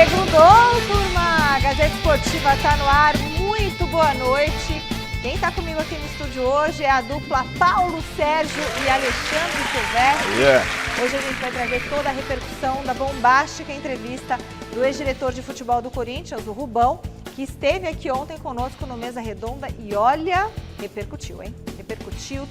Segundou, turma! A Gazeta Esportiva está no ar. Muito boa noite. Quem está comigo aqui no estúdio hoje é a dupla Paulo Sérgio e Alexandre Silvestre. Hoje a gente vai trazer toda a repercussão da bombástica entrevista do ex-diretor de futebol do Corinthians, o Rubão, que esteve aqui ontem conosco no Mesa Redonda e olha, repercutiu, hein? Repercutiu,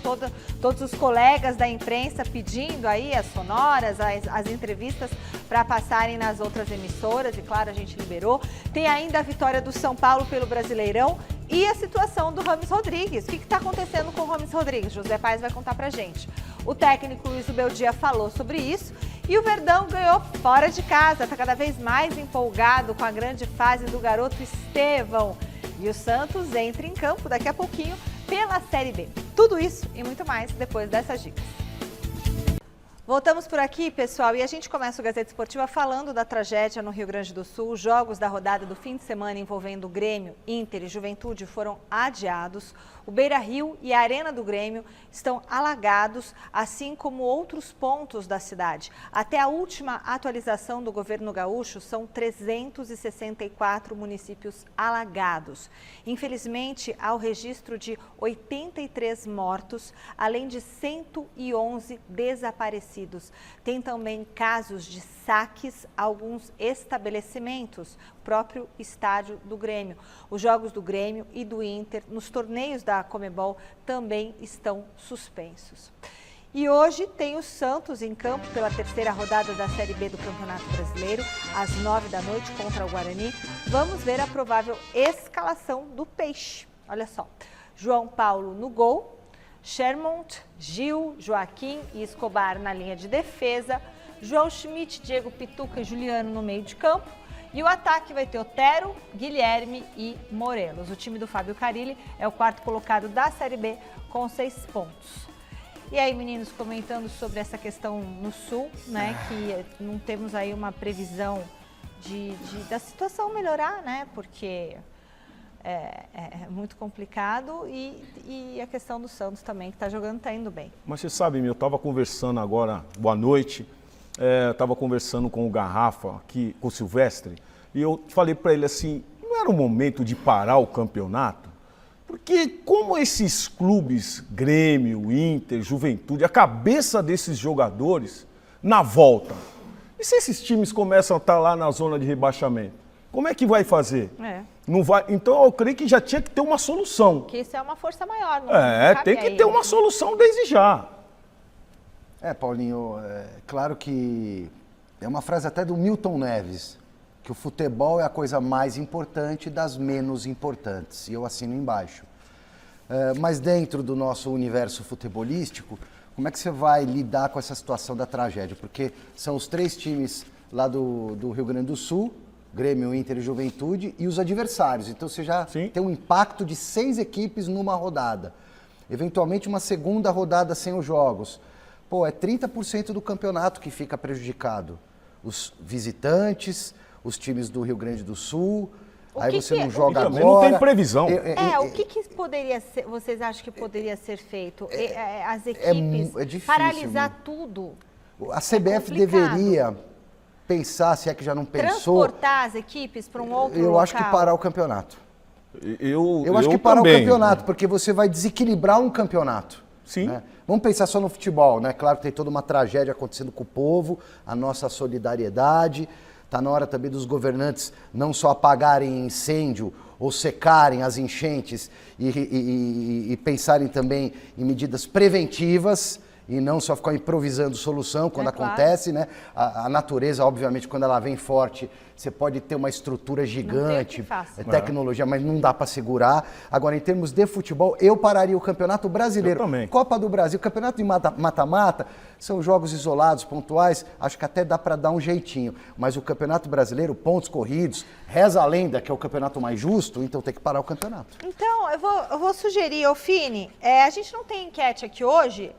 todos os colegas da imprensa pedindo aí as sonoras, as entrevistas para passarem nas outras emissoras e claro, a gente liberou. Tem ainda a vitória do São Paulo pelo Brasileirão e a situação do Rames Rodrigues. O que está acontecendo com o Rames Rodrigues? José Paes vai contar pra gente. O técnico Luiz Ubeldia falou sobre isso e o Verdão ganhou fora de casa. Está cada vez mais empolgado com a grande fase do garoto Estevão. E o Santos entra em campo daqui a pouquinho pela Série B. Tudo isso e muito mais depois dessas dicas. Voltamos por aqui, pessoal, e a gente começa o Gazeta Esportiva falando da tragédia no Rio Grande do Sul. Os jogos da rodada do fim de semana envolvendo o Grêmio, Inter e Juventude foram adiados. O Beira-Rio e a Arena do Grêmio estão alagados, assim como outros pontos da cidade. Até a última atualização do governo gaúcho, são 364 municípios alagados. Infelizmente, há o registro de 83 mortos, além de 111 desaparecidos. Tem também casos de saques a alguns estabelecimentos, próprio estádio do Grêmio. Os jogos do Grêmio e do Inter nos torneios da Comebol também estão suspensos. E hoje tem o Santos em campo pela terceira rodada da Série B do Campeonato Brasileiro, às 9 da noite contra o Guarani. Vamos ver a provável escalação do Peixe. Olha só, João Paulo no gol, Shermont, Gil, Joaquim e Escobar na linha de defesa, João Schmidt, Diego Pituca e Juliano no meio de campo. E o ataque vai ter Otero, Guilherme e Morelos. O time do Fábio Carille é o quarto colocado da Série B com 6 pontos. E aí, meninos, comentando sobre essa questão no Sul, né, que não temos aí uma previsão da situação melhorar, né, porque é muito complicado e a questão do Santos também, que está jogando, está indo bem. Mas você sabe, eu estava conversando agora, boa noite, estava conversando com o Garrafa, aqui, com o Silvestre, e eu falei para ele assim, não era o momento de parar o campeonato? Porque como esses clubes, Grêmio, Inter, Juventude, a cabeça desses jogadores na volta, e se esses times começam a estar lá na zona de rebaixamento? Como é que vai fazer? Não vai. Então eu creio que já tinha que ter uma solução. Que isso é uma força maior, não tem que ter uma solução desde já. Paulinho, claro que é uma frase até do Milton Neves, que o futebol é a coisa mais importante das menos importantes, e eu assino embaixo. Mas dentro do nosso universo futebolístico, como é que você vai lidar com essa situação da tragédia? Porque são os 3 times lá do Rio Grande do Sul, Grêmio, Inter e Juventude, e os adversários. Então você já tem um impacto de 6 equipes numa rodada. Eventualmente uma segunda rodada sem os jogos. É 30% do campeonato que fica prejudicado. Os visitantes, os times do Rio Grande do Sul, aí você não joga agora. Não tem previsão. O que poderia ser, vocês acham que poderia ser feito? As equipes, difícil, paralisar tudo? A CBF deveria pensar, se é que já não pensou... Transportar as equipes para um outro local? Eu acho que parar o campeonato. Eu acho que parar também, o campeonato, porque você vai desequilibrar um campeonato. Sim. Né? Vamos pensar só no futebol, né? Claro que tem toda uma tragédia acontecendo com o povo, a nossa solidariedade. Está na hora também dos governantes não só apagarem incêndio ou secarem as enchentes e pensarem também em medidas preventivas e não só ficar improvisando solução quando acontece, né? A natureza, obviamente, quando ela vem forte, você pode ter uma estrutura gigante, tecnologia, mas não dá para segurar. Agora, em termos de futebol, eu pararia o Campeonato Brasileiro. Eu também. Copa do Brasil, Campeonato de mata-mata, são jogos isolados, pontuais, acho que até dá para dar um jeitinho. Mas o Campeonato Brasileiro, pontos corridos, reza a lenda que é o campeonato mais justo, então tem que parar o campeonato. Então, eu vou sugerir, Fini, a gente não tem enquete aqui hoje,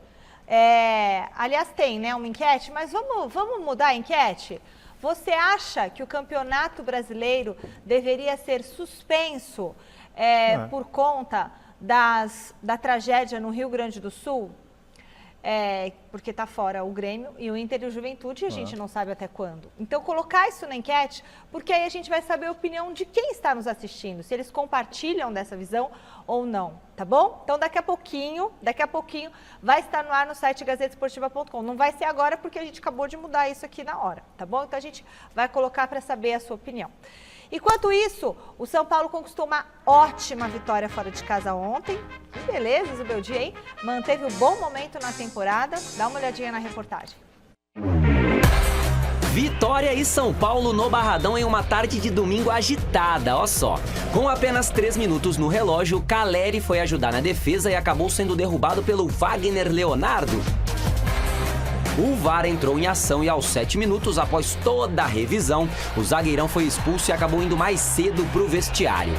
aliás tem, né, uma enquete, mas vamos mudar a enquete? Você acha que o Campeonato Brasileiro deveria ser suspenso por conta da tragédia no Rio Grande do Sul? porque está fora o Grêmio e o Inter e o Juventude, e a gente não sabe até quando. Então, colocar isso na enquete, porque aí a gente vai saber a opinião de quem está nos assistindo, se eles compartilham dessa visão ou não, tá bom? Então, daqui a pouquinho, vai estar no ar no site gazetesportiva.com. Não vai ser agora, porque a gente acabou de mudar isso aqui na hora, tá bom? Então, a gente vai colocar para saber a sua opinião. Enquanto isso, o São Paulo conquistou uma ótima vitória fora de casa ontem. Que beleza, Zubeldia, hein? Manteve um bom momento na temporada. Dá uma olhadinha na reportagem. Vitória e São Paulo no Barradão em uma tarde de domingo agitada, ó só. Com apenas 3 minutos no relógio, Caleri foi ajudar na defesa e acabou sendo derrubado pelo Wagner Leonardo. O VAR entrou em ação e aos 7 minutos, após toda a revisão, o zagueirão foi expulso e acabou indo mais cedo para o vestiário.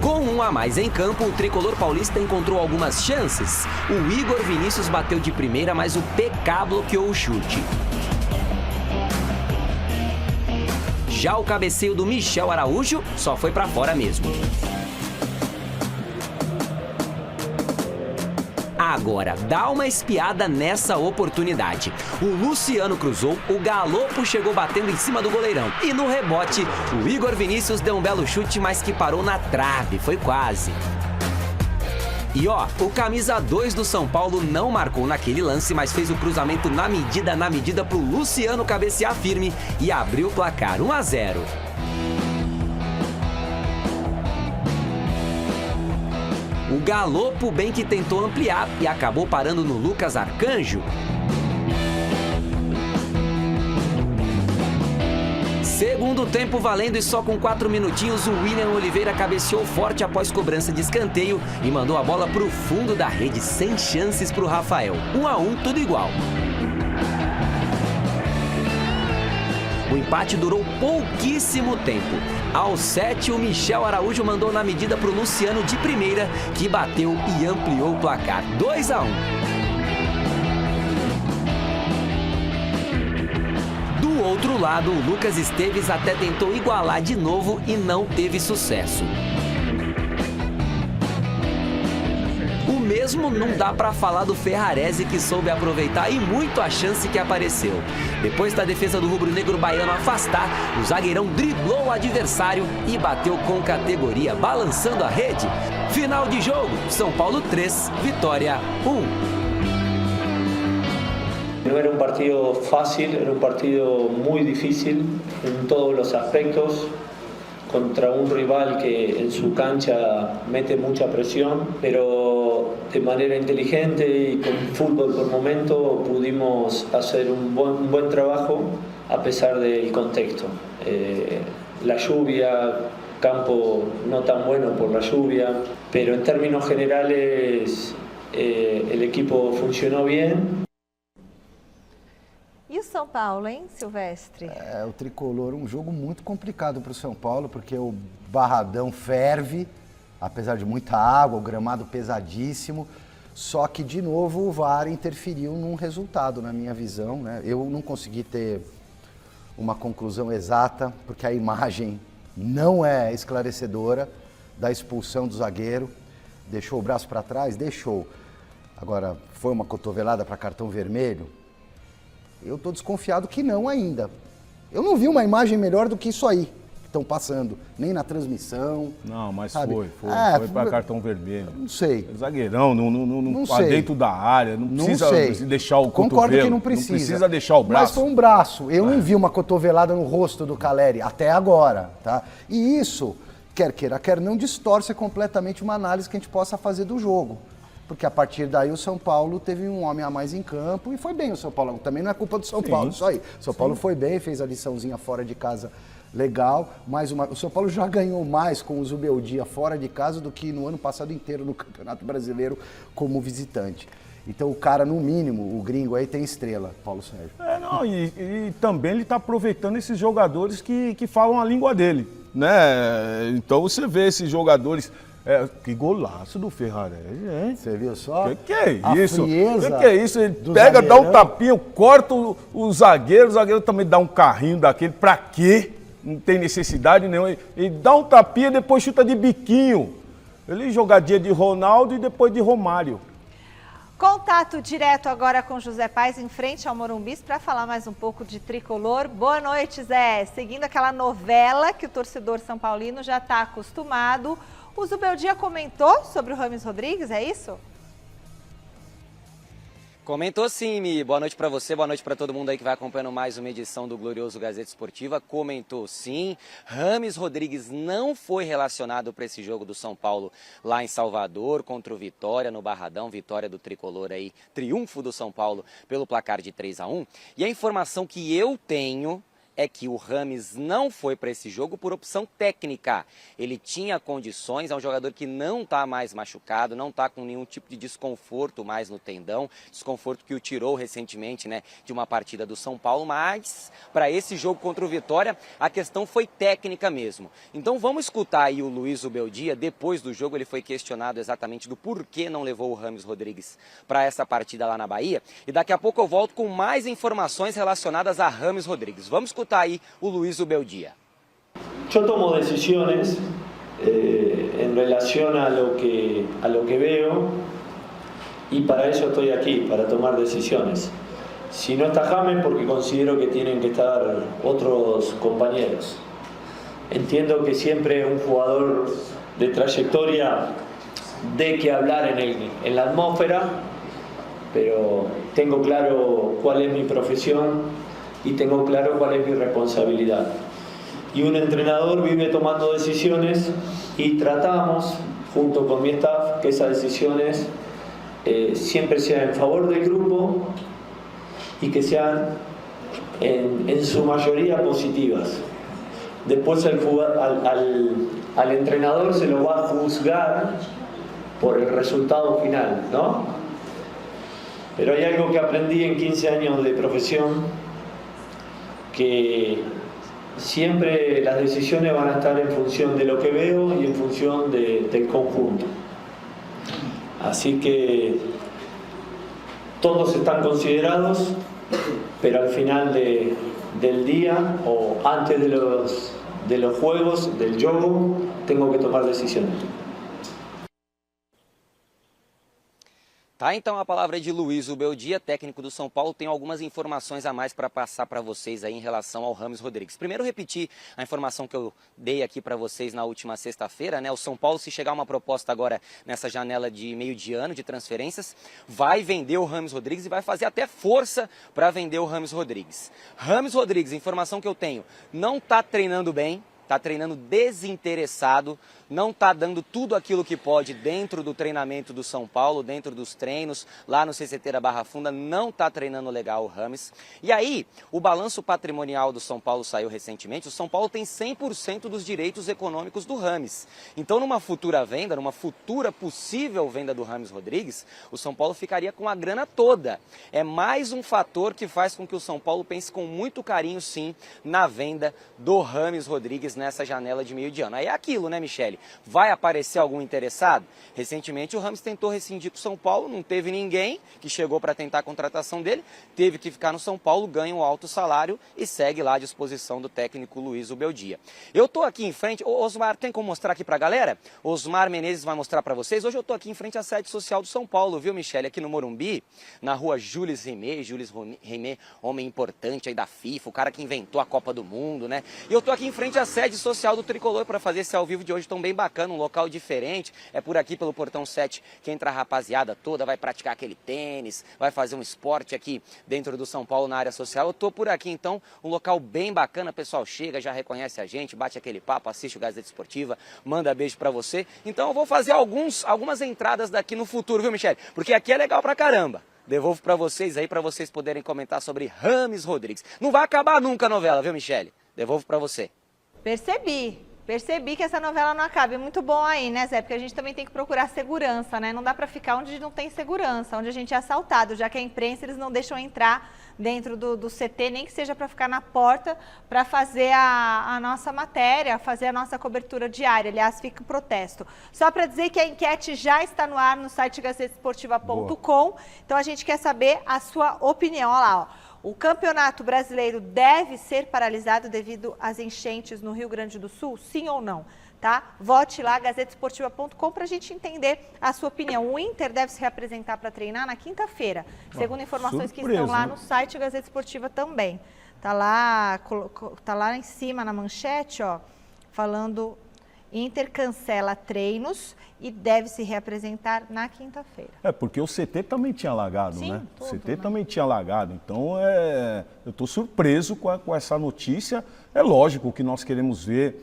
Com 1 a mais em campo, o tricolor paulista encontrou algumas chances. O Igor Vinícius bateu de primeira, mas o PK bloqueou o chute. Já o cabeceio do Michel Araújo só foi para fora mesmo. Agora, dá uma espiada nessa oportunidade. O Luciano cruzou, o Galopo chegou batendo em cima do goleirão. E no rebote, o Igor Vinícius deu um belo chute, mas que parou na trave, foi quase. E ó, o camisa 2 do São Paulo não marcou naquele lance, mas fez o cruzamento na medida pro Luciano cabecear firme e abriu o placar 1 a 0. O Galopo bem que tentou ampliar e acabou parando no Lucas Arcanjo. Segundo tempo valendo e só com 4 minutinhos, o William Oliveira cabeceou forte após cobrança de escanteio e mandou a bola para o fundo da rede, sem chances para o Rafael. 1 a 1, tudo igual. O empate durou pouquíssimo tempo. Aos 7, o Michel Araújo mandou na medida para o Luciano de primeira, que bateu e ampliou o placar. 2 a 1. Do outro lado, o Lucas Esteves até tentou igualar de novo e não teve sucesso. O mesmo não dá para falar do Ferrarese, que soube aproveitar e muito a chance que apareceu. Depois da defesa do rubro-negro baiano afastar, o zagueirão driblou o adversário e bateu com categoria, balançando a rede. Final de jogo, São Paulo 3, Vitória 1. No era un partido fácil, era un partido muy difícil en todos los aspectos, contra un rival que en su cancha mete mucha presión, pero de manera inteligente y con fútbol por momento pudimos hacer un buen trabajo a pesar del contexto. La lluvia, campo no tan bueno por la lluvia, pero en términos generales el equipo funcionó bien. E o São Paulo, hein, Silvestre? O Tricolor, um jogo muito complicado para o São Paulo, porque o Barradão ferve, apesar de muita água, o gramado pesadíssimo, só que, de novo, o VAR interferiu num resultado, na minha visão, né? Eu não consegui ter uma conclusão exata, porque a imagem não é esclarecedora da expulsão do zagueiro. Deixou o braço para trás? Deixou. Agora, foi uma cotovelada para cartão vermelho? Eu estou desconfiado que não ainda. Eu não vi uma imagem melhor do que isso aí que estão passando, nem na transmissão. Não, mas sabe? foi para cartão vermelho. Não sei. Zagueirão, não sei. dentro da área, não precisa deixar o cotovelo. Concordo que não precisa. Não precisa deixar o braço. Mas foi um braço. Eu não vi uma cotovelada no rosto do Caleri, até agora, tá? E isso, quer queira, quer não, distorce completamente uma análise que a gente possa fazer do jogo. Porque a partir daí o São Paulo teve um homem a mais em campo e foi bem o São Paulo. Também não é culpa do São Paulo, isso aí. O São Paulo foi bem, fez a liçãozinha fora de casa legal. O São Paulo já ganhou mais com o Zubeldia fora de casa do que no ano passado inteiro no Campeonato Brasileiro como visitante. Então o cara, no mínimo, o gringo aí tem estrela, Paulo Sérgio. E também ele está aproveitando esses jogadores que falam a língua dele, né? Então você vê esses jogadores... que golaço do Ferrarese, hein? Você viu só? Que é isso? Que é isso? Ele pega, dá um tapinha, corta o zagueiro também dá um carrinho daquele. Pra quê? Não tem necessidade nenhuma. Ele dá um tapinha e depois chuta de biquinho. Ele jogadinha de Ronaldo e depois de Romário. Contato direto agora com José Paes, em frente ao Morumbi, para falar mais um pouco de tricolor. Boa noite, Zé. Seguindo aquela novela que o torcedor são paulino já está acostumado, o Zubeldia comentou sobre o Rames Rodrigues, é isso? Comentou sim, Mi. Boa noite para você, boa noite para todo mundo aí que vai acompanhando mais uma edição do Glorioso Gazeta Esportiva. Comentou sim, Rames Rodrigues não foi relacionado para esse jogo do São Paulo lá em Salvador, contra o Vitória no Barradão, vitória do Tricolor aí, triunfo do São Paulo pelo placar de 3-1. E a informação que eu tenho é que o Rames não foi para esse jogo por opção técnica. Ele tinha condições, é um jogador que não está mais machucado, não está com nenhum tipo de desconforto mais no tendão, desconforto que o tirou recentemente, né, de uma partida do São Paulo, mas para esse jogo contra o Vitória, a questão foi técnica mesmo. Então vamos escutar aí o Luiz Zubeldia, depois do jogo ele foi questionado exatamente do porquê não levou o Rames Rodrigues para essa partida lá na Bahia, e daqui a pouco eu volto com mais informações relacionadas a Rames Rodrigues. Vamos escutar ahí Luis Zubeldia. Yo tomo decisiones en relación a lo que veo y para eso estoy aquí, para tomar decisiones. Si no está James, porque considero que tienen que estar otros compañeros. Entiendo que siempre un jugador de trayectoria dé que hablar en la atmósfera, pero tengo claro cuál es mi profesión y tengo claro cuál es mi responsabilidad. Y un entrenador vive tomando decisiones y tratamos, junto con mi staff, que esas decisiones siempre sean en favor del grupo y que sean en su mayoría positivas. Después al entrenador se lo va a juzgar por el resultado final, ¿no? Pero hay algo que aprendí en 15 años de profesión, que siempre las decisiones van a estar en función de lo que veo y en función del conjunto. Así que todos están considerados, pero al final del día o antes de los juegos, del juego, tengo que tomar decisiones. Tá, então a palavra é de Luiz Zubeldia, técnico do São Paulo. Tem algumas informações a mais para passar para vocês aí em relação ao Rames Rodrigues. Primeiro, repetir a informação que eu dei aqui para vocês na última sexta-feira, né? O São Paulo, se chegar uma proposta agora nessa janela de meio de ano de transferências, vai vender o Rames Rodrigues e vai fazer até força para vender o Rames Rodrigues. Rames Rodrigues, informação que eu tenho, não está treinando bem. Está treinando desinteressado, não está dando tudo aquilo que pode dentro do treinamento do São Paulo, dentro dos treinos, lá no CCT da Barra Funda, não está treinando legal o Rames. E aí, o balanço patrimonial do São Paulo saiu recentemente, o São Paulo tem 100% dos direitos econômicos do Rames. Então, numa futura venda, numa futura possível venda do Rames Rodrigues, o São Paulo ficaria com a grana toda. É mais um fator que faz com que o São Paulo pense com muito carinho, sim, na venda do Rames Rodrigues nessa janela de meio de ano. Aí é aquilo, né, Michele? Vai aparecer algum interessado? Recentemente o Rames tentou rescindir com o São Paulo, não teve ninguém que chegou para tentar a contratação dele, teve que ficar no São Paulo, ganha um alto salário e segue lá à disposição do técnico Luiz Zubeldia. Eu tô aqui em frente, Osmar, tem como mostrar aqui pra galera? Osmar Menezes vai mostrar para vocês. Hoje eu tô aqui em frente à sede social do São Paulo, viu, Michele? Aqui no Morumbi, na rua Jules Rimet, homem importante aí da FIFA, o cara que inventou a Copa do Mundo, né? E eu tô aqui em frente à sede social do Tricolor para fazer esse ao vivo de hoje tão bem bacana, um local diferente. É por aqui pelo Portão 7 que entra a rapaziada toda, vai praticar aquele tênis, vai fazer um esporte aqui dentro do São Paulo na área social. Eu tô por aqui então, um local bem bacana, o pessoal chega, já reconhece a gente, bate aquele papo, assiste o Gazeta Esportiva, manda beijo para você. Então eu vou fazer algumas entradas daqui no futuro, viu, Michele? Porque aqui é legal pra caramba. Devolvo para vocês aí, para vocês poderem comentar sobre Rames Rodrigues. Não vai acabar nunca a novela, viu, Michele? Devolvo para você. Percebi que essa novela não acaba. É muito bom aí, né, Zé? Porque a gente também tem que procurar segurança, né? Não dá para ficar onde não tem segurança, onde a gente é assaltado, já que a imprensa eles não deixam entrar dentro do CT, nem que seja para ficar na porta, para fazer a nossa matéria, fazer a nossa cobertura diária. Aliás, fica o protesto. Só para dizer que a enquete já está no ar no site gazetesportiva.com. Então a gente quer saber a sua opinião. Olha lá, ó. O Campeonato Brasileiro deve ser paralisado devido às enchentes no Rio Grande do Sul? Sim ou não? Tá? Vote lá, gazetesportiva.com, para a gente entender a sua opinião. O Inter deve se reapresentar para treinar na quinta-feira, segundo informações que estão lá no site Gazeta Esportiva também. Tá lá em cima na manchete, ó, falando: Inter cancela treinos e deve se reapresentar na quinta-feira. Porque o CT também tinha alagado, Sim, né? tudo, O CT né? também tinha alagado. Então, eu estou surpreso com essa notícia. É lógico que nós queremos ver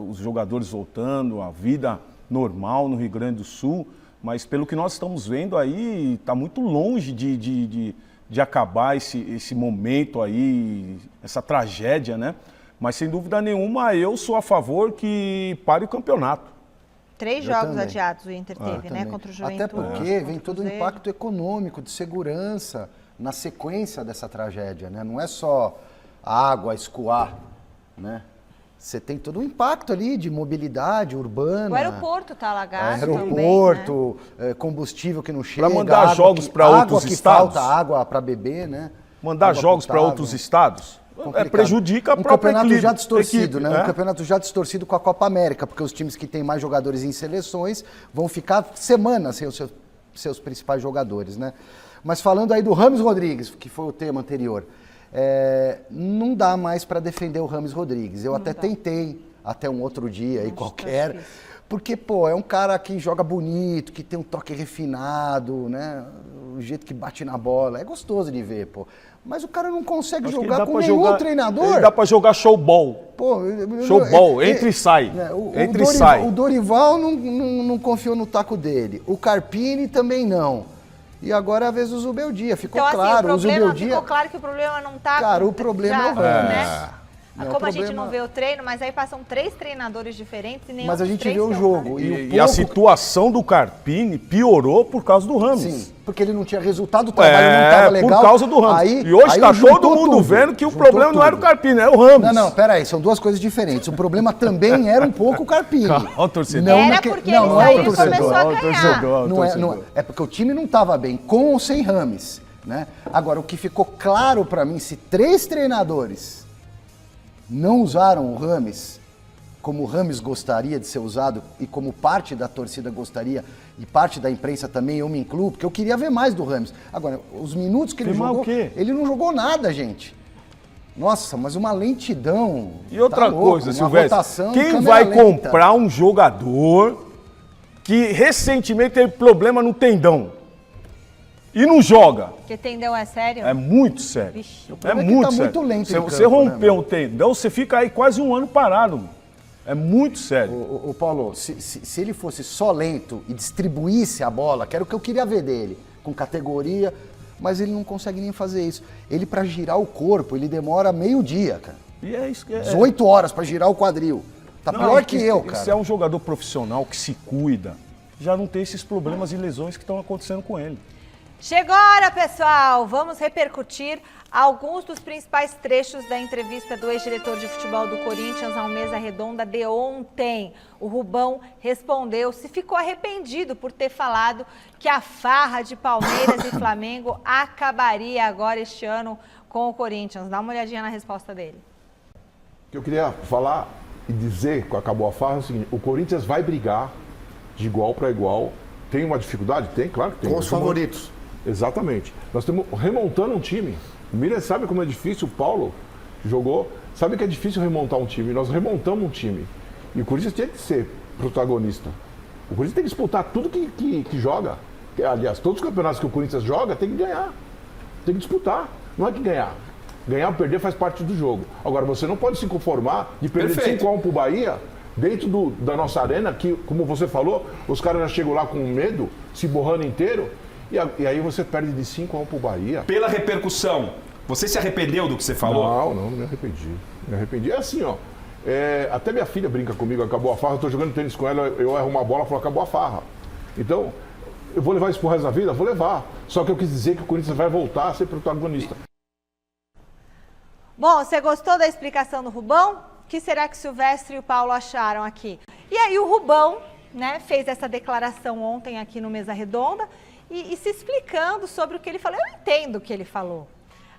os jogadores voltando, a vida normal no Rio Grande do Sul, mas pelo que nós estamos vendo aí, está muito longe de acabar esse momento aí, essa tragédia, né? Mas sem dúvida nenhuma, eu sou a favor que pare o campeonato. 3 jogos também. adiados o Inter teve, né? Contra o Juventude. Até porque vem contra o todo o Cruzeiro. impacto econômico, de segurança, na sequência dessa tragédia, né? Não é só a água escoar, né? Você tem todo um impacto ali de mobilidade urbana. O aeroporto está alagado aeroporto, também, né? Combustível que não chega. Para mandar jogos para outros estados. Falta água para beber, né? Mandar Água jogos para potável. outros estados Complicado. prejudica a um própria campeonato já distorcido, equipe, né? Um campeonato já distorcido com a Copa América, porque os times que têm mais jogadores em seleções vão ficar semanas sem os seus principais jogadores, né? Mas falando aí do Rames Rodrigues, que foi o tema anterior, não dá mais para defender o Rames Rodrigues. Eu até tentei, até um outro dia aí qualquer, porque, pô, é um cara que joga bonito, que tem um toque refinado, né? O jeito que bate na bola, é gostoso de ver, pô. Mas o cara não consegue jogar com nenhum treinador. Dá pra jogar showball. Pô, showball, entra e sai. Entra e sai. O Dorival não confiou no taco dele. O Carpini também não. E agora é a vez do Zubeldia. Ficou então, claro. Assim, ficou claro que o problema não tá... Cara, o problema é o Rames. Né? Como a gente não vê o treino, mas aí passam 3 treinadores diferentes e nem Mas a gente vê o jogo. E a situação do Carpini piorou por causa do Rames. Sim, porque ele não tinha resultado, o trabalho não estava legal. Por causa do Rames. Aí, e hoje está todo mundo tudo, vendo que o problema não era o Carpini, era o Rames. Não, peraí, são duas coisas diferentes. O problema também era um pouco o Carpini. Olha o torcedor. Era porque ele saiu e começou a ganhar. É porque o time não estava bem, com ou sem Rames. Né? Agora, o que ficou claro para mim, se 3 treinadores não usaram o Rames como o Rames gostaria de ser usado e como parte da torcida gostaria e parte da imprensa também, eu me incluo, porque eu queria ver mais do Rames. Agora, os minutos que ele jogou, ele não jogou nada, gente. Nossa, mas uma lentidão. E outra coisa, Silvestre, quem vai lenta. comprar um jogador que recentemente teve problema no tendão e não joga? Porque tendão é sério? É muito sério. Vixe. É muito sério. Muito lento se você romper um tendão, você fica aí quase um ano parado. É muito sério. O Paulo, se ele fosse só lento e distribuísse a bola, que era o que eu queria ver dele, com categoria, mas ele não consegue nem fazer isso. Ele, para girar o corpo, ele demora meio-dia, cara. E é isso que 18 horas para girar o quadril. Tá pior que eu, cara. Se é um jogador profissional que se cuida, já não tem esses problemas e lesões que estão acontecendo com ele. Chegou a hora, pessoal! Vamos repercutir alguns dos principais trechos da entrevista do ex-diretor de futebol do Corinthians ao Mesa Redonda de ontem. O Rubão respondeu se ficou arrependido por ter falado que a farra de Palmeiras e Flamengo acabaria agora este ano com o Corinthians. Dá uma olhadinha na resposta dele. O que eu queria falar e dizer, quando acabou a farra, é o seguinte: o Corinthians vai brigar de igual para igual. Tem uma dificuldade? Tem, claro que tem. Com os favoritos. Exatamente. Nós estamos remontando um time. O Miller sabe como é difícil, o Paulo jogou, sabe que é difícil remontar um time. Nós remontamos um time. E o Corinthians tinha que ser protagonista. O Corinthians tem que disputar tudo que joga. Aliás, todos os campeonatos que o Corinthians joga tem que ganhar. Tem que disputar. Não é que ganhar. Ganhar ou perder faz parte do jogo. Agora, você não pode se conformar de perder 5-1 pro Bahia dentro da nossa arena, que, como você falou, os caras já chegam lá com medo, se borrando inteiro. E aí você perde de 5-1 pro Bahia. Pela repercussão, você se arrependeu do que você falou? Não me arrependi. Me arrependi. É assim, ó. Até minha filha brinca comigo, acabou a farra, eu tô jogando tênis com ela, eu erro uma bola, ela falou, acabou a farra. Então, eu vou levar isso pro resto da vida? Vou levar. Só que eu quis dizer que o Corinthians vai voltar a ser protagonista. Bom, você gostou da explicação do Rubão? O que será que Silvestre e o Paulo acharam aqui? E aí o Rubão, né, fez essa declaração ontem aqui no Mesa Redonda, e se explicando sobre o que ele falou. Eu entendo o que ele falou.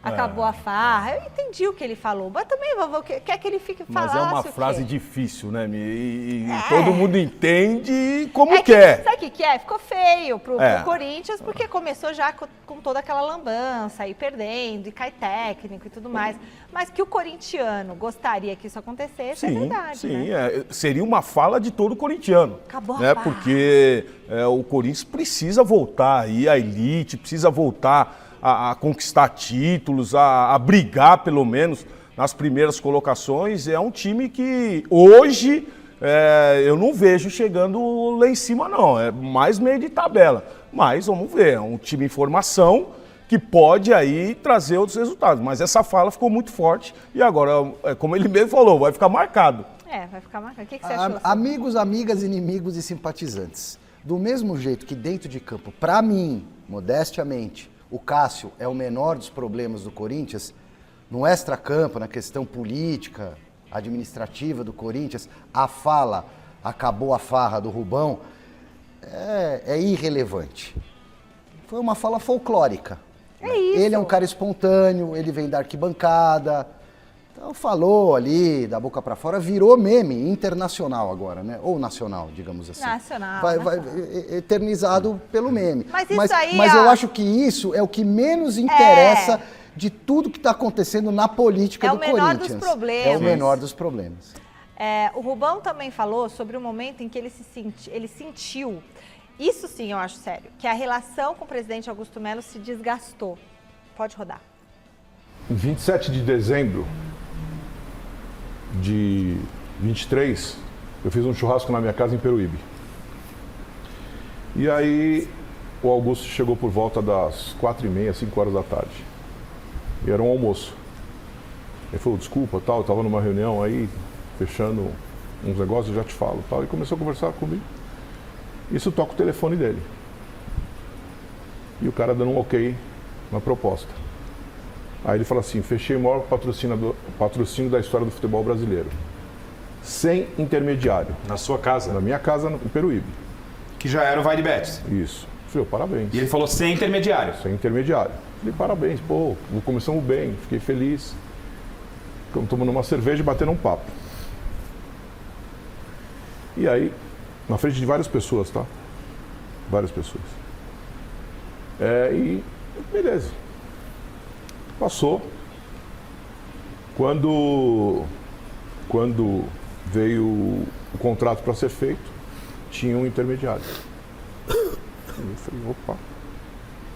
acabou a farra. Eu entendi o que ele falou, mas também, vovô, quer que ele fique falando. Mas é uma frase difícil, né, Mi? E todo mundo entende como quer. Sabe o que é? Ficou feio pro Corinthians, porque começou já com toda aquela lambança, e perdendo, e cai técnico e tudo mais. Mas que o corintiano gostaria que isso acontecesse, é verdade, sim, né? seria uma fala de todo corintiano. Acabou né? a farra. Porque o Corinthians precisa voltar aí à elite, precisa voltar a conquistar títulos, a brigar pelo menos nas primeiras colocações. É um time que hoje eu não vejo chegando lá em cima não, é mais meio de tabela. Mas vamos ver, é um time em formação que pode aí trazer outros resultados. Mas essa fala ficou muito forte e agora, como ele mesmo falou, vai ficar marcado. Vai ficar marcado. O que você achou? Amigos, amigas, inimigos e simpatizantes. Do mesmo jeito que dentro de campo, para mim, modestamente, o Cássio é o menor dos problemas do Corinthians, no extracampo, na questão política, administrativa do Corinthians, a fala, acabou a farra do Rubão, é irrelevante. Foi uma fala folclórica. É isso. Ele é um cara espontâneo, ele vem da arquibancada, então falou ali, da boca para fora, virou meme internacional agora, né? Ou nacional, digamos assim. Nacional. Vai eternizado pelo meme. Mas eu acho que isso é o que menos interessa de tudo que está acontecendo na política do Corinthians. É o menor dos problemas. É o menor dos problemas. O Rubão também falou sobre o momento em que ele sentiu, isso sim eu acho sério, que a relação com o presidente Augusto Melo se desgastou. Pode rodar. Em 27 de dezembro de 23, eu fiz um churrasco na minha casa em Peruíbe. E aí o Augusto chegou por volta das 4h30, 5 horas da tarde. E era um almoço. Ele falou, desculpa, tal, eu estava numa reunião aí, fechando uns negócios, eu já te falo, tal. E começou a conversar comigo. Isso toca o telefone dele. E o cara dando um ok na proposta. Aí ele fala assim, fechei o maior patrocínio da história do futebol brasileiro. Sem intermediário. Na sua casa? Na minha casa, em Peruíbe. Que já era o Vai de Betis. Isso. Falei, parabéns. E ele falou sem intermediário? Sem intermediário. Falei, parabéns, pô, começamos bem, fiquei feliz. Ficamos tomando uma cerveja e batendo um papo. E aí, na frente de várias pessoas, tá? Várias pessoas. E beleza. Passou. Quando veio o contrato para ser feito, tinha um intermediário. Eu falei, opa.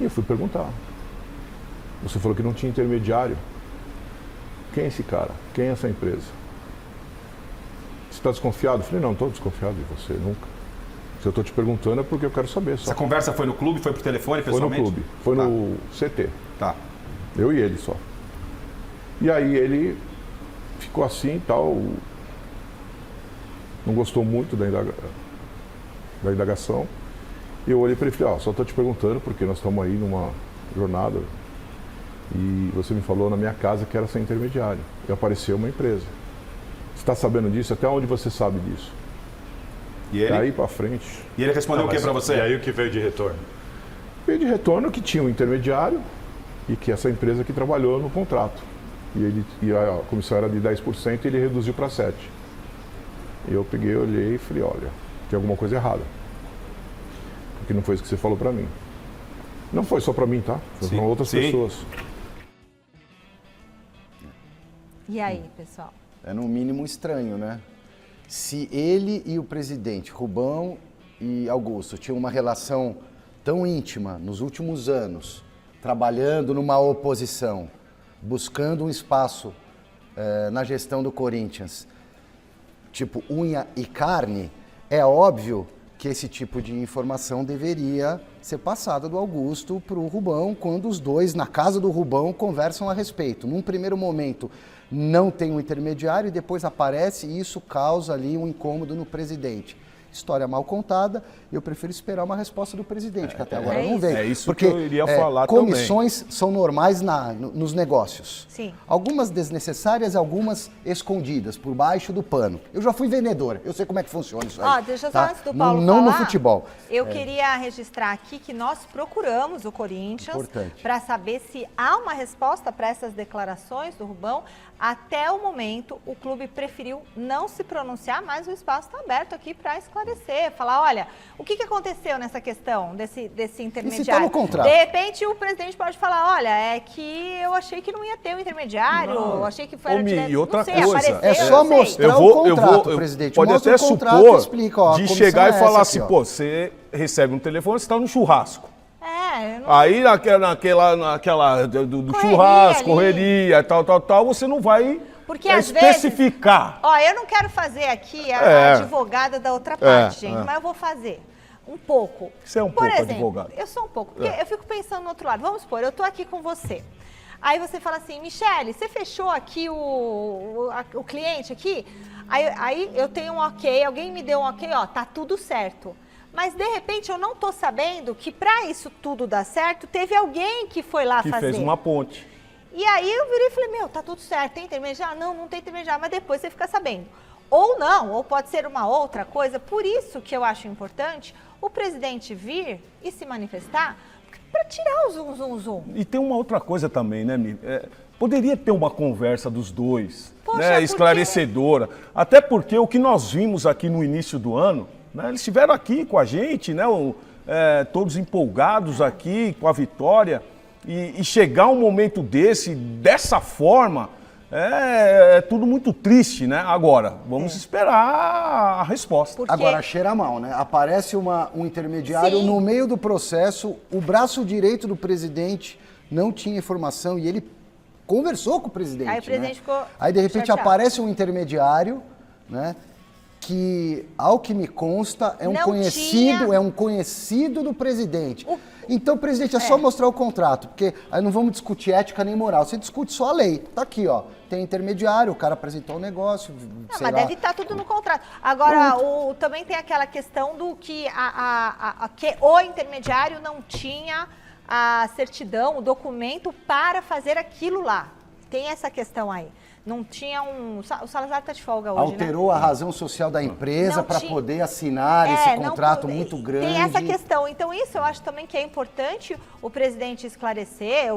E eu fui perguntar. Você falou que não tinha intermediário. Quem é esse cara? Quem é essa empresa? Você está desconfiado? Eu falei, não estou desconfiado de você, nunca. Se eu estou te perguntando é porque eu quero saber. Só. Essa conversa foi no clube, foi por telefone, pessoalmente? Foi no clube, foi no CT. Tá. Eu e ele só. E aí ele ficou assim e tal, não gostou muito da indagação. E eu olhei para ele e falei, só estou te perguntando porque nós estamos aí numa jornada e você me falou na minha casa que era sem intermediário. E apareceu uma empresa. Você está sabendo disso? Até onde você sabe disso? E ele? Daí para frente. E ele respondeu o que para você? E aí o que veio de retorno? Veio de retorno que tinha um intermediário e que essa empresa que trabalhou no contrato. E a comissão era de 10% e ele reduziu para 7%. E eu peguei, olhei e falei, olha, tem alguma coisa errada. Porque não foi isso que você falou para mim. Não foi só para mim, tá? Foi para outras pessoas. E aí, pessoal? É no mínimo estranho, né? Se ele e o presidente, Rubão e Augusto, tinham uma relação tão íntima nos últimos anos, trabalhando numa oposição, buscando um espaço na gestão do Corinthians, tipo unha e carne, é óbvio que esse tipo de informação deveria ser passada do Augusto para o Rubão, quando os dois, na casa do Rubão, conversam a respeito. Num primeiro momento, não tem um intermediário e depois aparece e isso causa ali um incômodo no presidente. história mal contada, eu prefiro esperar uma resposta do presidente, que até agora não veio. É isso porque, que eu iria falar comissões são normais nos negócios. Sim. Algumas desnecessárias, algumas escondidas, por baixo do pano. Eu já fui vendedor, eu sei como é que funciona isso aí. Deixa só antes do Paulo não falar, no futebol. Eu queria registrar aqui que nós procuramos o Corinthians para saber se há uma resposta para essas declarações do Rubão. Até o momento, o clube preferiu não se pronunciar, mas o espaço está aberto aqui para esclarecer, falar, olha, o que aconteceu nessa questão desse intermediário? E se tá no contrato? De repente, o presidente pode falar, olha, é que eu achei que não ia ter um intermediário, eu achei que foi... E outra coisa, apareceu, é só mostrar o contrato, presidente. Pode mostra até o contrato, supor explica, ó, de chegar e falar assim, ó. pô, você recebe um telefone, você está no churrasco. Não... Aí naquela do churrasco, correria, tal, você não vai especificar. Eu não quero fazer aqui a advogada da outra parte, gente, mas eu vou fazer um pouco. Você é um pouco advogado. Eu sou um pouco, porque eu fico pensando no outro lado. Vamos supor, eu tô aqui com você. Aí você fala assim, Michele, você fechou aqui o cliente aqui? Aí eu tenho um ok, alguém me deu um ok, tá tudo certo. Mas, de repente, eu não estou sabendo que, para isso tudo dar certo, teve alguém que foi lá fazer. Que fez uma ponte. E aí eu virei e falei, tá tudo certo, tem intermediário? Não tem intermediário, mas depois você fica sabendo. Ou não, ou pode ser uma outra coisa. Por isso que eu acho importante o presidente vir e se manifestar para tirar o zum. E tem uma outra coisa também, né, Mi? Poderia ter uma conversa dos dois, Poxa, esclarecedora. Até porque o que nós vimos aqui no início do ano, né, eles estiveram aqui com a gente, né, todos empolgados aqui com a vitória, e chegar um momento dessa forma, é tudo muito triste, né? Agora, vamos esperar a resposta. Porque... Agora, cheira mal, né? Aparece um intermediário no meio do processo, o braço direito do presidente não tinha informação e ele conversou com o presidente. Aí o presidente ficou Aí, de repente, chateado. Aparece um intermediário, né? Que, ao que me consta, é um conhecido do presidente. Então, presidente, é só mostrar o contrato, porque aí não vamos discutir ética nem moral, você discute só a lei. Tá aqui, ó, tem intermediário, o cara apresentou um negócio, mas deve estar tudo no contrato. Agora, também tem aquela questão do que, que o intermediário não tinha a certidão, o documento para fazer aquilo lá. Tem essa questão aí. Não tinha o Salazar está de folga hoje, Alterou a razão social da empresa para poder assinar esse contrato muito grande. Tem essa questão. Então, isso eu acho também que é importante o presidente esclarecer,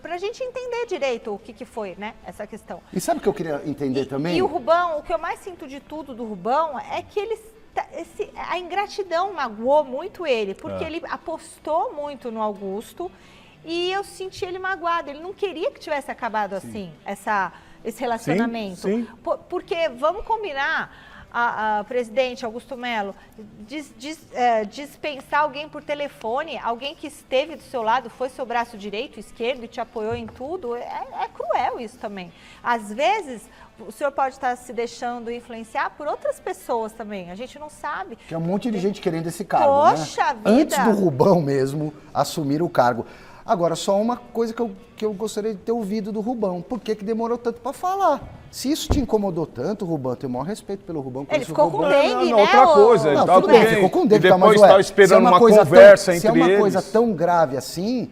para a gente entender direito o que foi, né, essa questão. E sabe o que eu queria entender também? E o Rubão, o que eu mais sinto de tudo do Rubão é que a ingratidão magoou muito ele, porque ele apostou muito no Augusto e eu senti ele magoado. Ele não queria que tivesse acabado assim, esse relacionamento. Sim. Porque, vamos combinar, presidente Augusto Melo, dispensar alguém por telefone, alguém que esteve do seu lado, foi seu braço direito, esquerdo e te apoiou em tudo, é cruel isso também. Às vezes, o senhor pode estar se deixando influenciar por outras pessoas também, a gente não sabe. Tem um monte de gente querendo esse cargo, Poxa né? vida! Antes do Rubão mesmo assumir o cargo. Agora, só uma coisa que eu gostaria de ter ouvido do Rubão. Por que demorou tanto para falar? Se isso te incomodou tanto, Rubão, eu tenho o maior respeito pelo Rubão. Ele ficou com dengue, né? Outra coisa. Não, tudo bem, ficou com dengue. E depois estava esperando uma conversa entre eles. Se é uma coisa tão grave assim,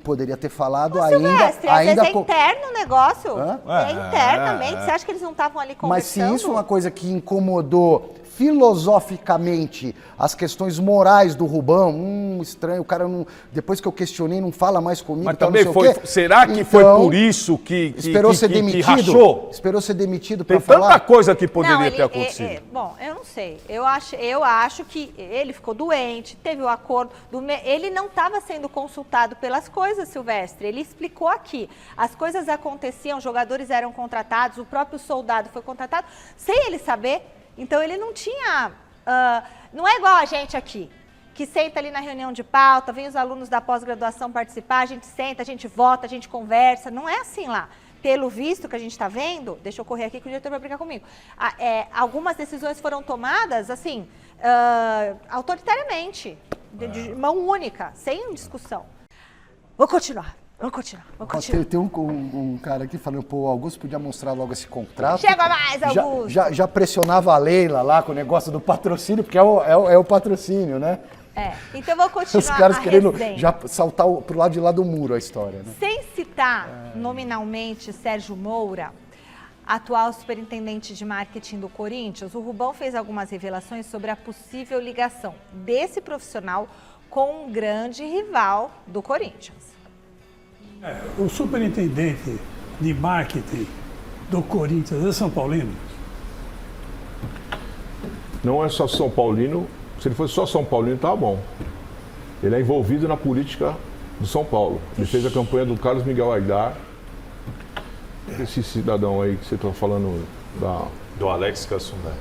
poderia ter falado Silvestre, ainda... Às vezes é interno o negócio. É internamente. Você acha que eles não estavam ali conversando? Mas se isso é uma coisa que incomodou filosoficamente as questões morais do Rubão, estranho, o cara não, depois que eu questionei não fala mais comigo. Mas também foi, será que foi por isso que esperou ser demitido? Rachou? Esperou ser demitido para falar? Tem tanta coisa que poderia ter acontecido. Bom, eu não sei. Eu acho que ele ficou doente, teve o acordo. Ele não estava sendo consultado pelas coisas, Silvestre. Ele explicou aqui. As coisas aconteciam, jogadores eram contratados, o próprio soldado foi contratado, sem ele saber. Então, ele não tinha... não é igual a gente aqui, que senta ali na reunião de pauta, vem os alunos da pós-graduação participar, a gente senta, a gente vota, a gente conversa. Não é assim lá. Pelo visto que a gente está vendo, deixa eu correr aqui que o diretor vai brigar comigo. Algumas decisões foram tomadas, assim, autoritariamente, de mão única, sem discussão. Vou continuar. Vamos continuar. Tem um cara aqui falando, pô, o Augusto podia mostrar logo esse contrato. Chega mais, Augusto! Já pressionava a Leila lá com o negócio do patrocínio, porque é o patrocínio, né? Então vou continuar. Os caras querendo resenha. já saltar pro lado de lá do muro a história, né? Sem citar nominalmente Sérgio Moura, atual superintendente de marketing do Corinthians, o Rubão fez algumas revelações sobre a possível ligação desse profissional com um grande rival do Corinthians. O superintendente de marketing do Corinthians é São Paulino? Não é só São Paulino. Se ele fosse só São Paulino, estava bom. Ele é envolvido na política do São Paulo. Ele fez a campanha do Carlos Miguel Aidar. Esse cidadão aí que você está falando do Alex Cassundá,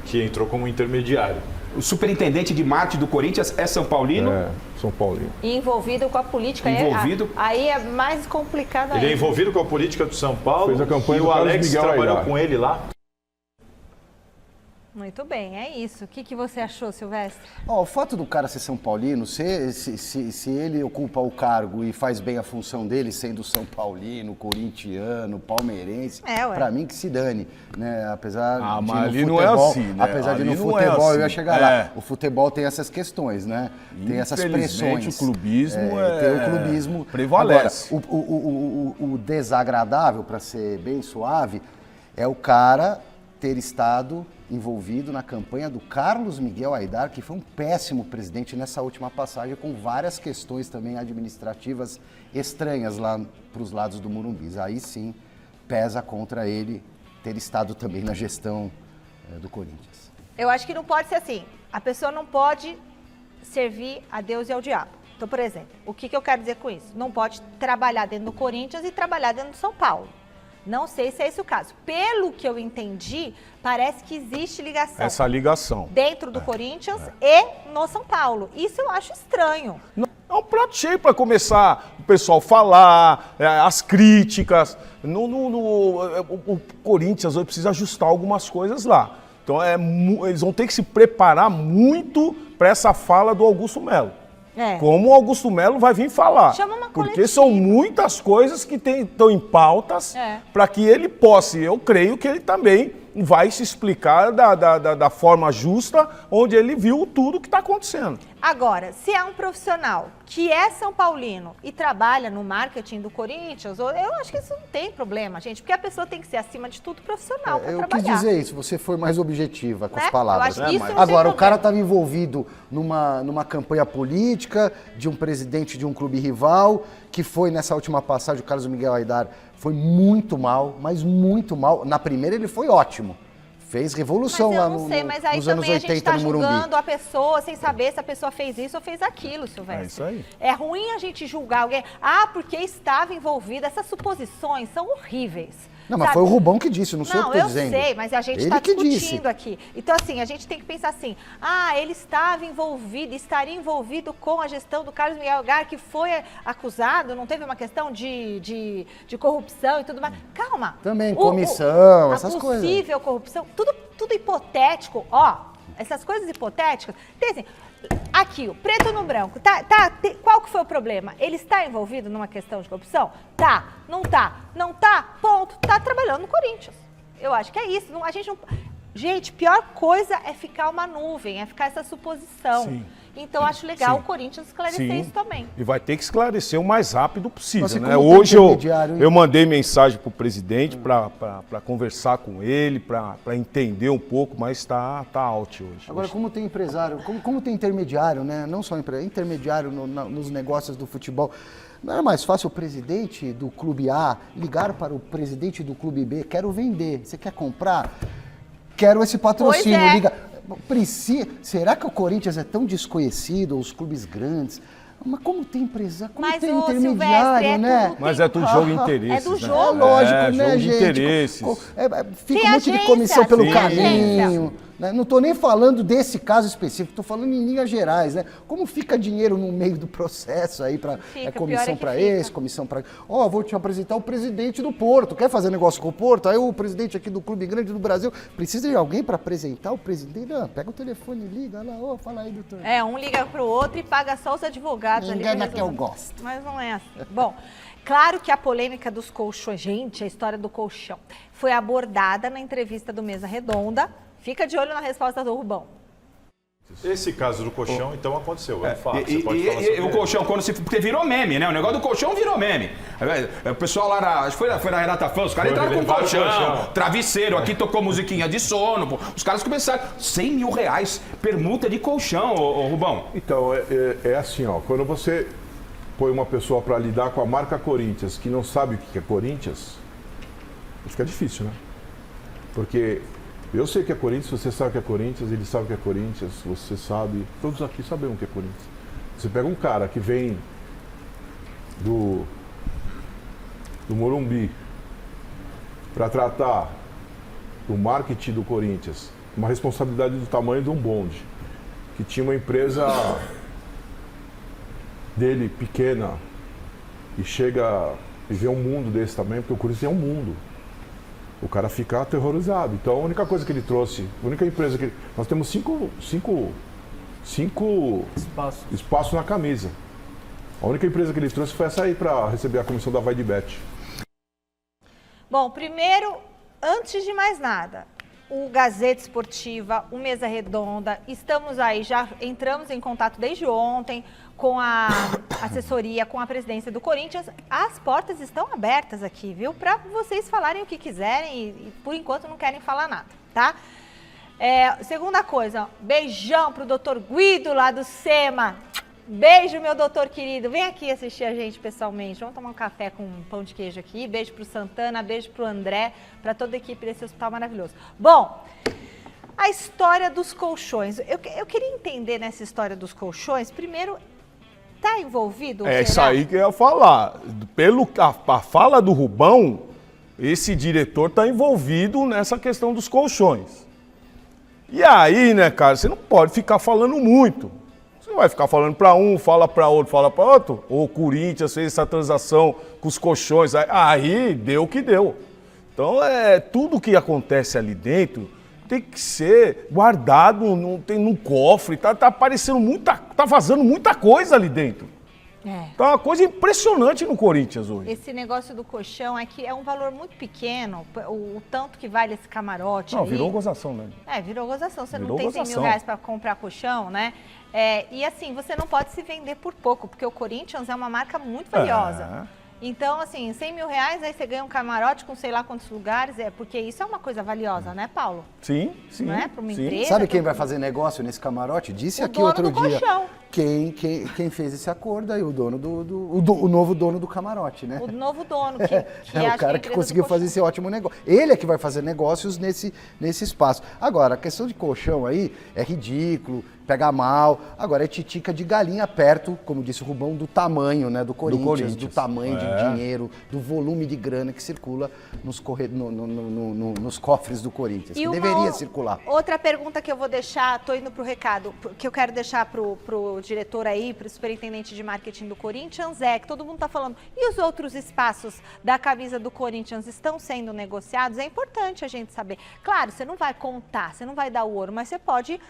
que entrou como intermediário. O superintendente de marketing do Corinthians é São Paulino? São Paulino. E envolvido com a política. Aí é mais complicado ainda. Ele é envolvido com a política do São Paulo. Fez a campanha e do o Carlos Alex Miguel trabalhou Aidar. com ele lá. Muito bem, é isso. O que você achou, Silvestre? O fato do cara ser São Paulino, se ele ocupa o cargo e faz bem a função dele, sendo São Paulino, corintiano, palmeirense, pra mim que se dane, né? Apesar de mas ali no futebol, não é assim, né? apesar de Ali no não é futebol, assim. eu ia chegar lá. O futebol tem essas questões, né? Tem essas pressões. O clubismo tem o clubismo. prevalece. Agora, o desagradável, para ser bem suave, é o cara ter estado envolvido na campanha do Carlos Miguel Aidar, que foi um péssimo presidente nessa última passagem, com várias questões também administrativas estranhas lá para os lados do Morumbi. Aí sim pesa contra ele ter estado também na gestão do Corinthians. Eu acho que não pode ser assim. A pessoa não pode servir a Deus e ao diabo. Então, por exemplo, o que eu quero dizer com isso? Não pode trabalhar dentro do Corinthians e trabalhar dentro do São Paulo. Não sei se é esse o caso. Pelo que eu entendi, parece que existe ligação. Essa ligação. Dentro do Corinthians e no São Paulo. Isso eu acho estranho. É um prato cheio para começar o pessoal falar, as críticas. O Corinthians hoje precisa ajustar algumas coisas lá. Então eles vão ter que se preparar muito para essa fala do Augusto Melo. Como o Augusto Melo vai vir falar. Chama uma porque coletiva. são muitas coisas que estão em pautas para que ele possa. Eu creio que ele também vai se explicar da forma justa, onde ele viu tudo que está acontecendo. Agora, se é um profissional que é São Paulino e trabalha no marketing do Corinthians, eu acho que isso não tem problema, gente, porque a pessoa tem que ser, acima de tudo, profissional para trabalhar. Eu quis dizer isso, você foi mais objetiva com as Eu palavras. acho que isso não tem Agora, o cara problema. estava envolvido numa campanha política de um presidente de um clube rival, que foi nessa última passagem, o Carlos Miguel Aidar foi muito mal, mas muito mal. Na primeira ele foi ótimo. Fez revolução lá nos anos 80 no Morumbi. Julgando a pessoa sem saber se a pessoa fez isso ou fez aquilo, Silvestre. É isso aí. É ruim a gente julgar alguém, porque estava envolvida. Essas suposições são horríveis. Não, mas foi o Rubão que disse, não sou eu que estou dizendo. Não, eu sei, mas a gente está discutindo aqui. Então, assim, a gente tem que pensar assim, ele estava envolvido, estaria envolvido com a gestão do Carlos Miguel Aidar, que foi acusado, não teve uma questão de corrupção e tudo mais. Calma. Também, comissão, essas a coisas. Possível corrupção, tudo hipotético, essas coisas hipotéticas. Tem assim, aqui, o preto no branco, qual que foi o problema? Ele está envolvido numa questão de corrupção? Tá, não tá, ponto, tá trabalhando no Corinthians. Eu acho que é isso, gente, pior coisa é ficar uma nuvem, é ficar essa suposição. Sim. Então, acho legal o Corinthians esclarecer isso também. E vai ter que esclarecer o mais rápido possível, Você, né? como Hoje intermediário, eu mandei mensagem para o presidente para conversar com ele, para entender um pouco, mas está out hoje. Agora, como tem empresário, como tem intermediário, né? Não só intermediário nos negócios do futebol. Não é mais fácil o presidente do clube A ligar para o presidente do clube B? Quero vender. Você quer comprar? Quero esse patrocínio. Pois é. Liga. Será que o Corinthians é tão desconhecido, ou os clubes grandes? Mas como tem empresário, como tem intermediário, né? Mas é tudo jogo de interesses. É do né? jogo. É lógico, né, jogo de gente? interesses. Fica Tem um monte de agência, comissão pelo tem caminho. Né? Não estou nem falando desse caso específico, estou falando em linhas gerais, né? Como fica dinheiro no meio do processo aí para comissão para esse, comissão para... vou te apresentar o presidente do Porto. Quer fazer negócio com o Porto? Aí o presidente aqui do Clube Grande do Brasil precisa de alguém para apresentar o presidente? Não, pega o telefone, liga lá, fala aí, doutor. Um liga pro outro e paga só os advogados ali. Engana que eu gosto. Mas não é assim. Bom, Claro que a polêmica dos colchões, gente, a história do colchão, foi abordada na entrevista do Mesa Redonda. Fica de olho na resposta do Rubão. Esse caso do colchão, então, aconteceu. Você pode falar E o colchão, porque virou meme, né? O negócio do colchão virou meme. O pessoal lá, acho que foi na Renata Fã, os caras entraram com colchão, travesseiro, aqui tocou musiquinha de sono. Pô. Os caras começaram, R$100 mil, permuta de colchão, ô Rubão. Então, é assim, ó, quando você põe uma pessoa para lidar com a marca Corinthians, que não sabe o que é Corinthians, fica difícil, né? Porque eu sei que é Corinthians, você sabe que é Corinthians, ele sabe que é Corinthians, você sabe, todos aqui sabemos que é Corinthians. Você pega um cara que vem do Morumbi para tratar do marketing do Corinthians, uma responsabilidade do tamanho de um bonde, que tinha uma empresa dele pequena e chega e vê um mundo desse também, porque o Corinthians é um mundo. O cara fica aterrorizado. Então a única coisa que ele trouxe, a única empresa que nós temos cinco espaços na camisa. A única empresa que ele trouxe foi essa aí para receber a comissão da Vai de Bet. Bom, primeiro, antes de mais nada, o Gazeta Esportiva, o Mesa Redonda, estamos aí, já entramos em contato desde ontem com a assessoria, com a presidência do Corinthians. As portas estão abertas aqui, viu? Para vocês falarem o que quiserem e por enquanto não querem falar nada, tá? Segunda coisa, beijão pro doutor Guido lá do SEMA. Beijo, meu doutor querido. Vem aqui assistir a gente pessoalmente. Vamos tomar um café com um pão de queijo aqui. Beijo pro Santana, beijo pro André, para toda a equipe desse hospital maravilhoso. Bom, a história dos colchões. Eu queria entender nessa história dos colchões, primeiro, tá envolvido? É isso aí que eu ia falar. A fala do Rubão, esse diretor tá envolvido nessa questão dos colchões. E aí, né, cara, você não pode ficar falando muito. Você vai ficar falando para um, fala para outro, ou o Corinthians fez essa transação com os colchões, aí deu o que deu. Então, tudo que acontece ali dentro tem que ser guardado num cofre, tá aparecendo tá vazando muita coisa ali dentro. Tá uma coisa impressionante no Corinthians hoje. Esse negócio do colchão é que é um valor muito pequeno, o tanto que vale esse camarote. Não, virou gozação, né? Virou gozação. Você virou não tem gozação. R$100 mil para comprar colchão, né? E assim, você não pode se vender por pouco, porque o Corinthians é uma marca muito valiosa. Então, assim, R$100 mil, aí você ganha um camarote com sei lá quantos lugares, porque isso é uma coisa valiosa, né, Paulo? Sim. Não é? Para uma empresa. Sabe quem vai fazer negócio nesse camarote? Disse aqui outro dia. Quem fez esse acordo aí, o novo dono do camarote, né? O novo dono, que é o cara que conseguiu fazer esse ótimo negócio. Ele é que vai fazer negócios nesse espaço. Agora, a questão de colchão aí é ridículo, pega mal. Agora, é titica de galinha perto, como disse o Rubão, do tamanho, né, do Corinthians, do tamanho de dinheiro, do volume de grana que circula nos cofres do Corinthians, que deveria circular. Outra pergunta que eu vou deixar, tô indo pro recado, que eu quero deixar pro diretor aí, pro superintendente de marketing do Corinthians, que todo mundo tá falando, e os outros espaços da camisa do Corinthians estão sendo negociados? É importante a gente saber. Claro, você não vai contar, você não vai dar o ouro, mas você pode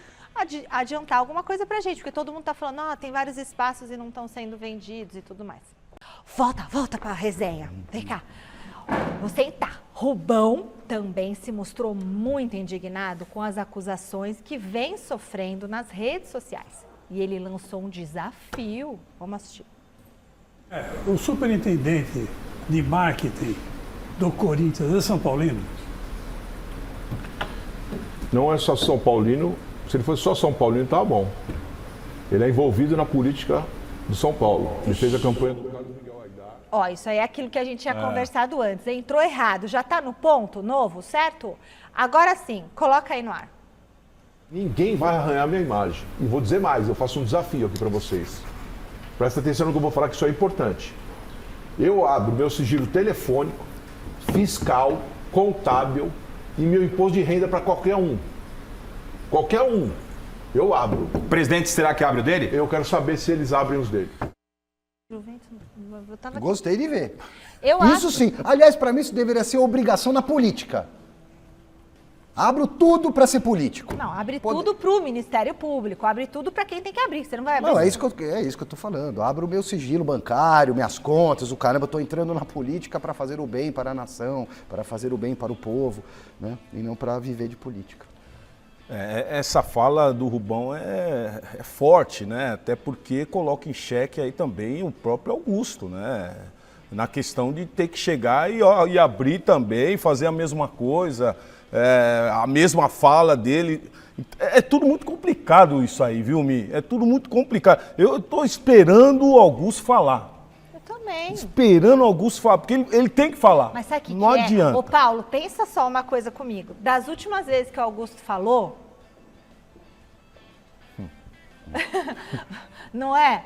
adiantar alguma coisa pra gente, porque todo mundo tá falando, tem vários espaços e não estão sendo vendidos e tudo mais. Volta pra resenha. Vem cá. Vou sentar. Rubão também se mostrou muito indignado com as acusações que vem sofrendo nas redes sociais. E ele lançou um desafio. Vamos assistir. O superintendente de marketing do Corinthians é São Paulino? Não é só São Paulino. Se ele fosse só São Paulino, tá bom. Ele é envolvido na política do São Paulo. Ele fez a campanha do Carlos Miguel Aidar. Isso aí é aquilo que a gente tinha conversado antes. Entrou errado, já tá no ponto novo, certo? Agora sim, coloca aí no ar. Ninguém vai arranhar minha imagem. E vou dizer mais, eu faço um desafio aqui para vocês. Presta atenção no que eu vou falar, que isso é importante. Eu abro meu sigilo telefônico, fiscal, contábil e meu imposto de renda para qualquer um. Qualquer um. Eu abro. O presidente, será que abre o dele? Eu quero saber se eles abrem os dele. Gostei de ver. Eu isso sim. Aliás, para mim isso deveria ser obrigação na política. Abro tudo para ser político. Não, abre tudo para o Ministério Público, abre tudo para quem tem que abrir, você não vai abrir. Não, é isso que eu tô falando. Abro o meu sigilo bancário, minhas contas, o caramba, eu tô entrando na política para fazer o bem para a nação, para fazer o bem para o povo, né? E não para viver de política. Essa fala do Rubão é forte, né? Até porque coloca em xeque aí também o próprio Augusto, né? Na questão de ter que chegar e abrir também, fazer a mesma coisa, a mesma fala dele. É tudo muito complicado isso aí, viu, Mi? É tudo muito complicado. Eu estou esperando o Augusto falar. Eu também. Esperando o Augusto falar, porque ele tem que falar. Mas sabe o que não adianta. Ô, Paulo, pensa só uma coisa comigo. Das últimas vezes que o Augusto falou... Não é?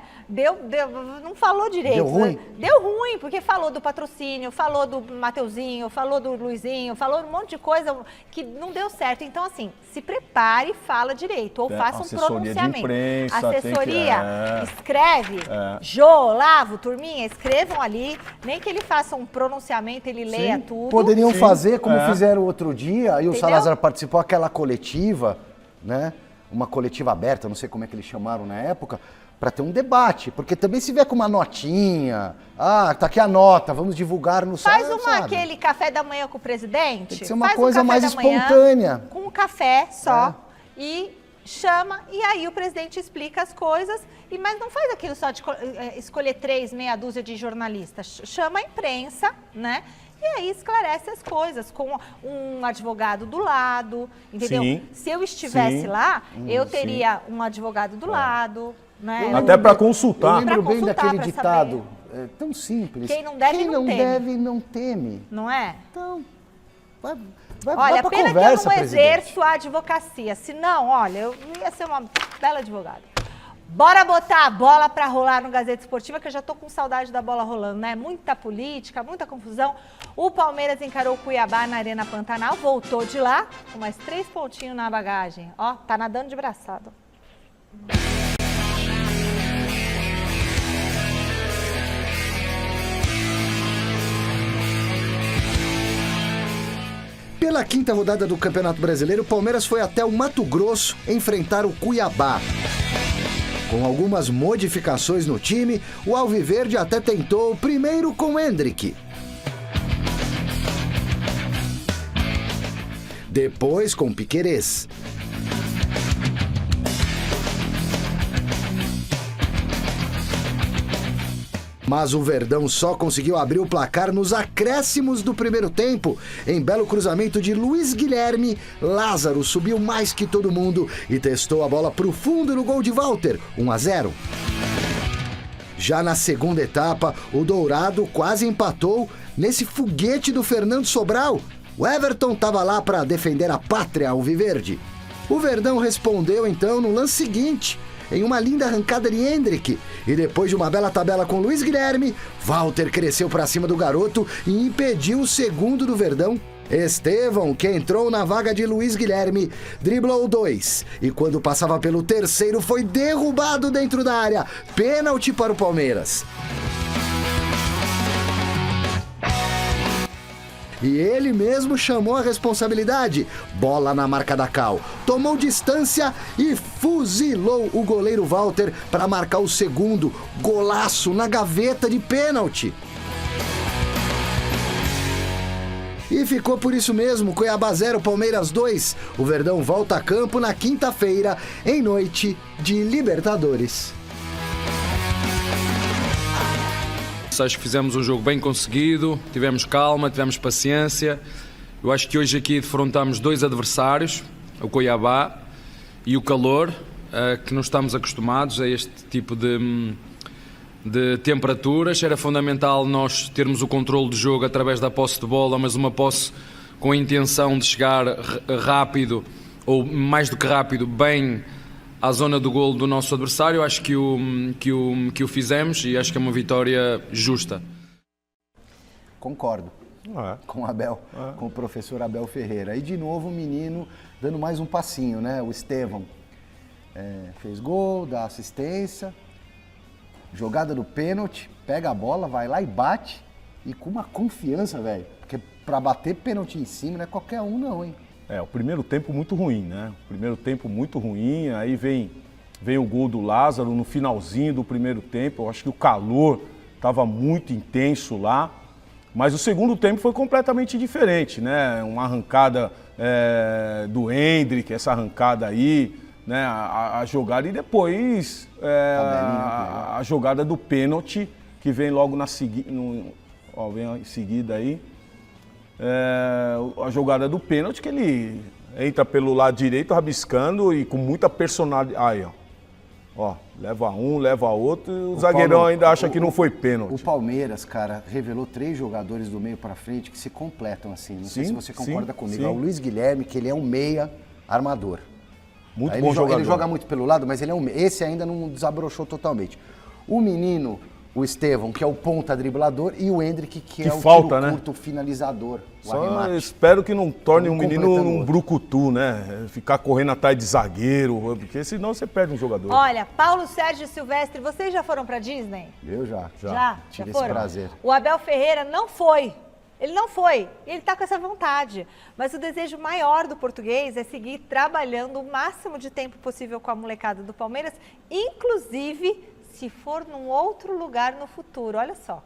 Não falou direito. Deu ruim? Né? Deu ruim, porque falou do patrocínio, falou do Mateuzinho, falou do Luizinho, falou um monte de coisa que não deu certo. Então, assim, se prepare e fala direito, ou faça um pronunciamento. De imprensa, assessoria, escreve, Jô, Olavo, turminha, escrevam ali, nem que ele faça um pronunciamento, ele leia tudo. Poderiam fazer como fizeram outro dia, e o Entendeu? Salazar participou aquela coletiva, né? Uma coletiva aberta, não sei como é que eles chamaram na época, para ter um debate, porque também se vier com uma notinha, tá aqui a nota, vamos divulgar no site. Faz aquele café da manhã com o presidente. Tem que ser uma coisa mais espontânea. Com um café só e chama, e aí o presidente explica as coisas, mas não faz aquilo só de escolher 3, meia dúzia de jornalistas. Chama a imprensa, né? E aí esclarece as coisas com um advogado do lado, entendeu? Sim, se eu estivesse lá, eu teria um advogado do lado, né? Até para consultar. Eu lembro bem daquele ditado, tão simples. Quem não deve, Quem não teme. deve, não teme. Não é? Então, vai Olha, pra pena conversa, que eu não presidente. exerço a advocacia. Senão, olha, eu ia ser uma bela advogada. Bora botar a bola para rolar no Gazeta Esportiva, que eu já tô com saudade da bola rolando, né? Muita política, muita confusão. O Palmeiras encarou o Cuiabá na Arena Pantanal, voltou de lá com mais 3 pontinhos na bagagem. Ó, tá nadando de braçada. Pela 5ª rodada do Campeonato Brasileiro, o Palmeiras foi até o Mato Grosso enfrentar o Cuiabá. Com algumas modificações no time, o Alviverde até tentou primeiro com Hendrick. Depois com Piquerez. Mas o Verdão só conseguiu abrir o placar nos acréscimos do primeiro tempo. Em belo cruzamento de Luiz Guilherme, Lázaro subiu mais que todo mundo e testou a bola para o fundo no gol de Walter, 1-0. Já na segunda etapa, o Dourado quase empatou nesse foguete do Fernando Sobral. O Everton estava lá para defender a pátria alviverde. O Verdão respondeu então no lance seguinte, em uma linda arrancada de Hendrick. E depois de uma bela tabela com Luiz Guilherme, Walter cresceu para cima do garoto e impediu o segundo do Verdão. Estevão, que entrou na vaga de Luiz Guilherme, driblou 2. E quando passava pelo terceiro, foi derrubado dentro da área. Pênalti para o Palmeiras. E ele mesmo chamou a responsabilidade. Bola na marca da Cal. Tomou distância e fuzilou o goleiro Walter para marcar o segundo. Golaço na gaveta de pênalti. E ficou por isso mesmo, Cuiabá 0, Palmeiras 2. O Verdão volta a campo na quinta-feira, em noite de Libertadores. Acho que fizemos um jogo bem conseguido, tivemos calma, tivemos paciência. Eu acho que hoje aqui defrontamos 2 adversários, o Cuiabá e o Calor, que não estamos acostumados a este tipo de temperaturas. Era fundamental nós termos o controle de jogo através da posse de bola, mas uma posse com a intenção de chegar rápido, ou mais do que rápido, bem à zona do golo do nosso adversário. Acho que o fizemos e acho que é uma vitória justa. Concordo com o Abel, com o professor Abel Ferreira. E de novo o menino dando mais um passinho, né? O Estevão fez gol, dá assistência, jogada do pênalti, pega a bola, vai lá e bate. E com uma confiança, velho. Porque pra bater pênalti em cima não é qualquer um não, hein? O primeiro tempo muito ruim, né? O primeiro tempo muito ruim, aí vem o gol do Lázaro no finalzinho do primeiro tempo. Eu acho que o calor estava muito intenso lá. Mas o segundo tempo foi completamente diferente, né? Uma arrancada do Hendrick, essa arrancada aí, né? A jogada e depois a jogada do pênalti, que vem logo vem em seguida aí. A jogada do pênalti, que ele entra pelo lado direito, rabiscando e com muita personalidade. Aí, ó, leva um, leva outro, e o zagueirão Paulo, ainda acha que não foi pênalti. O Palmeiras, cara, revelou 3 jogadores do meio para frente que se completam assim. Não sei se você concorda comigo. É o Luiz Guilherme, que ele é um meia armador. Muito bom jogador. Ele joga muito pelo lado, mas ele é um meia. Esse ainda não desabrochou totalmente. O menino, o Estevão, que é o ponta driblador, e o Hendrick, que é o falta, tiro curto finalizador. Só espero que não torne um menino um brucutu, né? Ficar correndo atrás de zagueiro, porque senão você perde um jogador. Olha, Paulo Sérgio e Silvestre, vocês já foram pra Disney? Eu já. Tive esse prazer. O Abel Ferreira não foi. Ele não foi. Ele tá com essa vontade. Mas o desejo maior do português é seguir trabalhando o máximo de tempo possível com a molecada do Palmeiras, inclusive se for num outro lugar no futuro. Olha só.